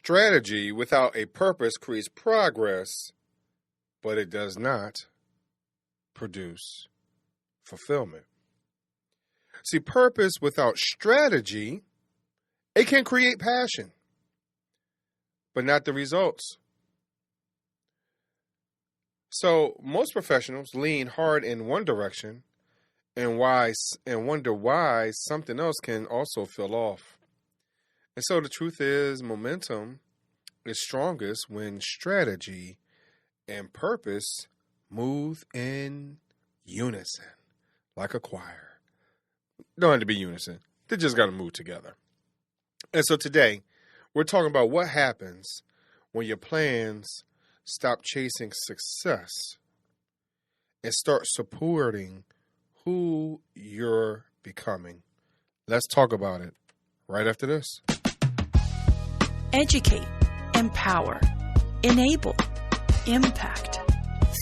Strategy without a purpose creates progress, but it does not produce fulfillment. See, purpose without strategy, it can create passion, but not the results. So most professionals lean hard in one direction and wonder why something else can also feel off. And so the truth is, momentum is strongest when strategy and purpose move in unison, like a choir. Don't have to be unison. They just got to move together. And so today, we're talking about what happens when your plans stop chasing success and start supporting who you're becoming. Let's talk about it right after this. Educate, empower, enable, impact.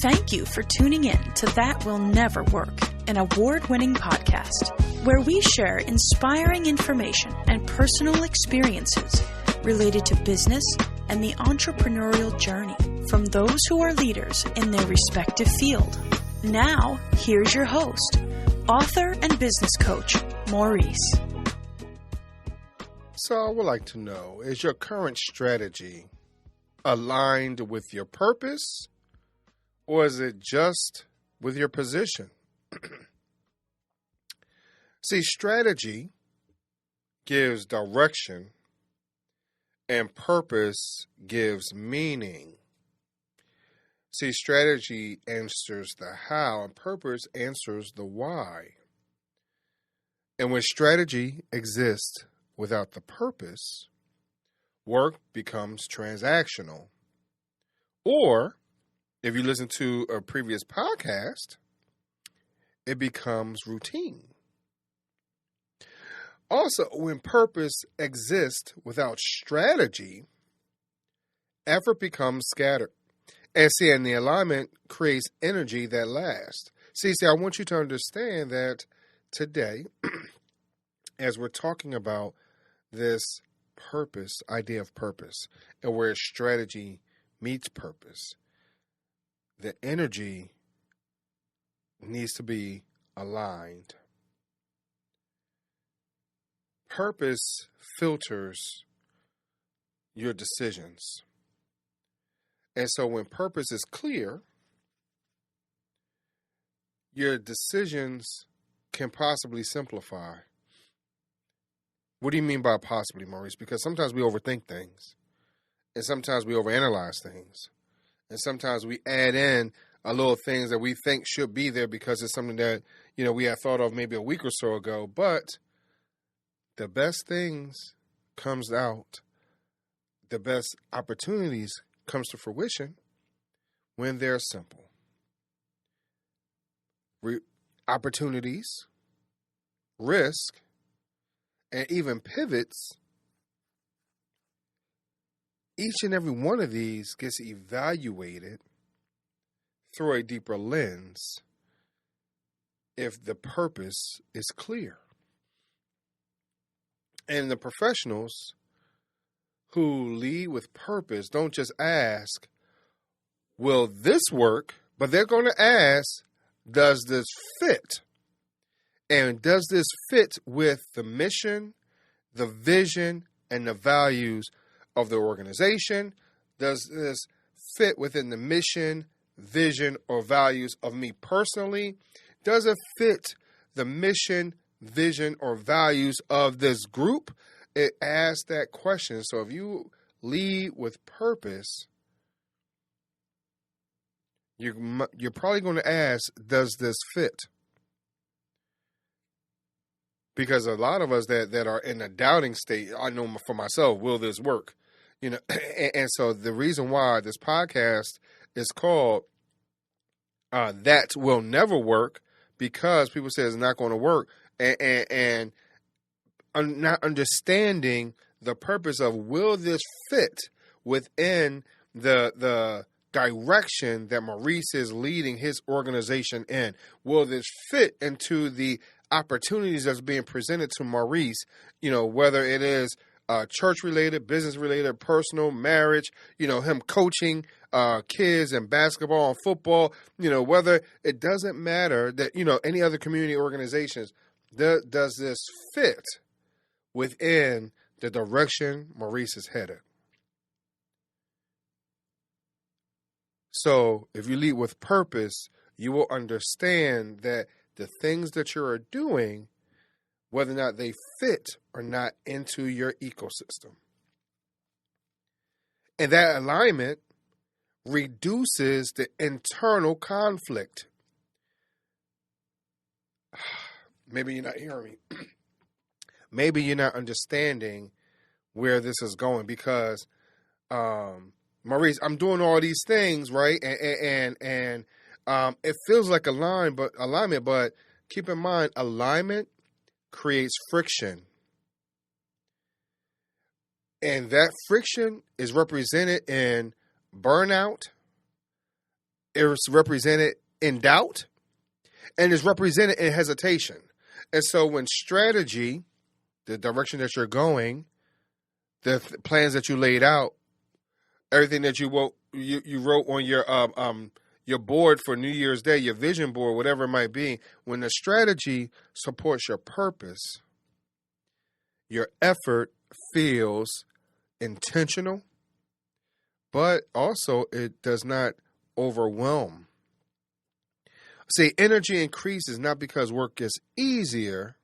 Thank you for tuning in to That Will Never Work, an award-winning podcast where we share inspiring information and personal experiences related to business and the entrepreneurial journey from those who are leaders in their respective field. Now, here's your host, author and business coach, Maurice. So I would like to know, is your current strategy aligned with your purpose, or is it just with your position? See, strategy gives direction and purpose gives meaning. See, strategy answers the how and purpose answers the why. And when strategy exists without the purpose, work becomes transactional. Or, if you listen to a previous podcast, it becomes routine. Also, when purpose exists without strategy, effort becomes scattered. And the alignment creates energy that lasts. See, I want you to understand that today, as we're talking about this purpose, idea of purpose, and where strategy meets purpose, the energy needs to be aligned. Purpose filters your decisions. And so when purpose is clear, your decisions can possibly simplify. What do you mean by possibly, Maurice? Because sometimes we overthink things, and sometimes we overanalyze things, and sometimes we add in a little things that we think should be there because it's something that, we had thought of maybe a week or so ago. But the best things comes out, the best opportunities comes to fruition when they're simple. Opportunities, risk, and even pivots, each and every one of these gets evaluated through a deeper lens if the purpose is clear. And the professionals who lead with purpose don't just ask, will this work? But they're going to ask, does this fit? And does this fit with the mission, the vision, and the values of the organization? Does this fit within the mission, vision, or values of me personally? Does it fit the mission, vision, or values of this group? It asks that question. So if you lead with purpose, you're probably going to ask, does this fit? Because a lot of us that are in a doubting state, I know for myself, will this work? And so the reason why this podcast is called That Will Never Work, because people say it's not going to work, and not understanding the purpose of, will this fit within the direction that Maurice is leading his organization in? Will this fit into the opportunities that's being presented to Maurice, whether it is church related, business related, personal, marriage, him coaching kids in basketball and football, whether it doesn't matter that, any other community organizations, does this fit within the direction Maurice is headed? So if you lead with purpose, you will understand that the things that you are doing, whether or not they fit or not into your ecosystem. And that alignment reduces the internal conflict. Maybe you're not hearing me. Maybe you're not understanding where this is going because, Maurice, I'm doing all these things, right? And it feels like alignment, but keep in mind, alignment creates friction. And that friction is represented in burnout, it's represented in doubt, and it's represented in hesitation. And so when strategy, the direction that you're going, the plans that you laid out, everything that you wrote on your board for New Year's Day, your vision board, whatever it might be, when the strategy supports your purpose, your effort feels intentional, but also it does not overwhelm. See, energy increases not because work gets easier,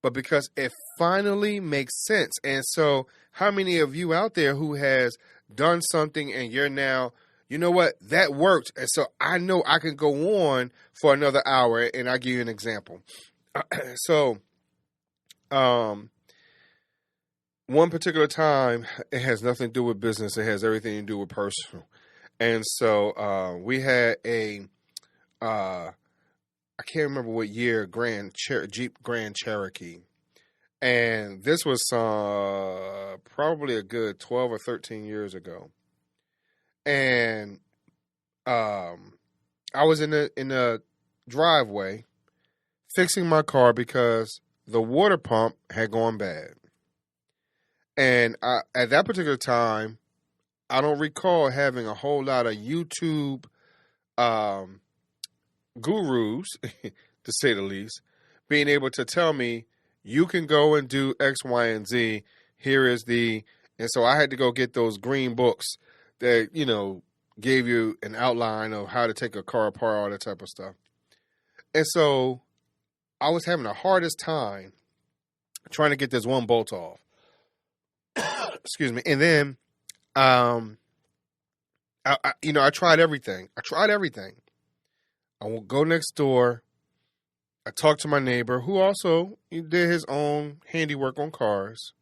but because it finally makes sense. And so how many of you out there who has done something and you're now, you know what, that worked, and so I know I can go on for another hour, and I'll give you an example. So, one particular time, it has nothing to do with business, it has everything to do with personal. And so, we had I can't remember what year, Jeep Grand Cherokee. And this was probably a good 12 or 13 years ago. And I was in the driveway fixing my car because the water pump had gone bad. And at that particular time, I don't recall having a whole lot of YouTube gurus, to say the least, being able to tell me, you can go and do X, Y, and Z. And so I had to go get those green books that, gave you an outline of how to take a car apart, all that type of stuff. And so I was having the hardest time trying to get this one bolt off. Excuse me. And then, I tried everything. I will go next door. I talked to my neighbor who also did his own handiwork on cars.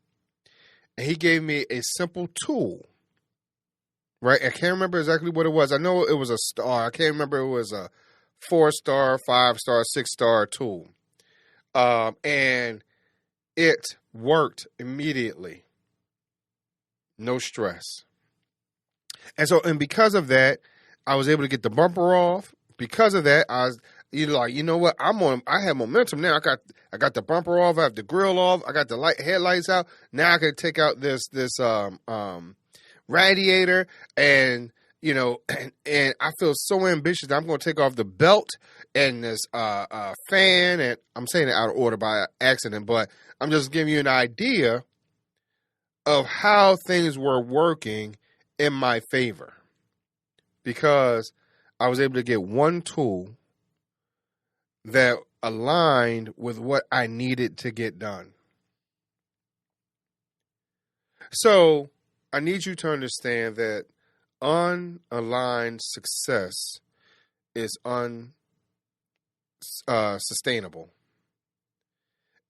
And he gave me a simple tool. Right? I can't remember exactly what it was. I know it was a star. I can't remember it was a 4-star, 5-star, 6-star tool. And it worked immediately. No stress. And because of that, I was able to get the bumper off. Because of that, I was you know what? I have momentum now. I got the bumper off, I have the grill off, I got the headlights out. Now I can take out this radiator and I feel so ambitious that I'm going to take off the belt and this fan, and I'm saying it out of order by accident, but I'm just giving you an idea of how things were working in my favor because I was able to get one tool that aligned with what I needed to get done. So I need you to understand that unaligned success is unsustainable.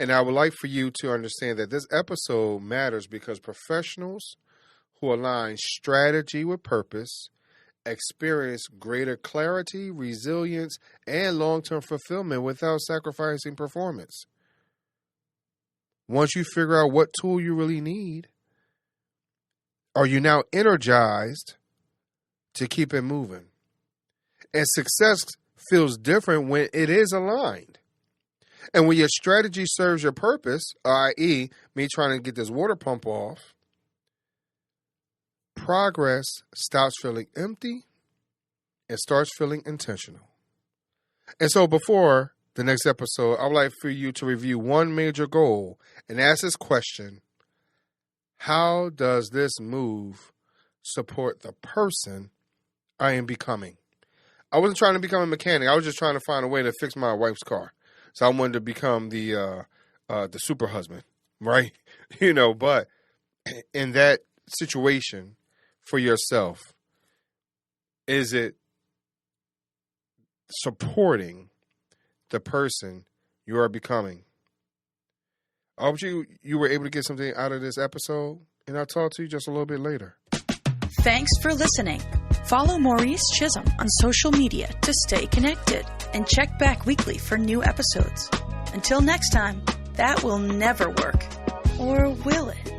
And I would like for you to understand that this episode matters because professionals who align strategy with purpose experience greater clarity, resilience, and long-term fulfillment without sacrificing performance. Once you figure out what tool you really need, are you now energized to keep it moving? And success feels different when it is aligned. And when your strategy serves your purpose, i.e., me trying to get this water pump off, progress stops feeling empty and starts feeling intentional. And so before the next episode, I would like for you to review one major goal and ask this question: how does this move support the person I am becoming? I wasn't trying to become a mechanic. I was just trying to find a way to fix my wife's car. So I wanted to become the super husband, right? But in that situation for yourself, is it supporting the person you are becoming? I hope you were able to get something out of this episode, and I'll talk to you just a little bit later. Thanks for listening. Follow Maurice Chisholm on social media to stay connected and check back weekly for new episodes. Until next time, that will never work. Or will it?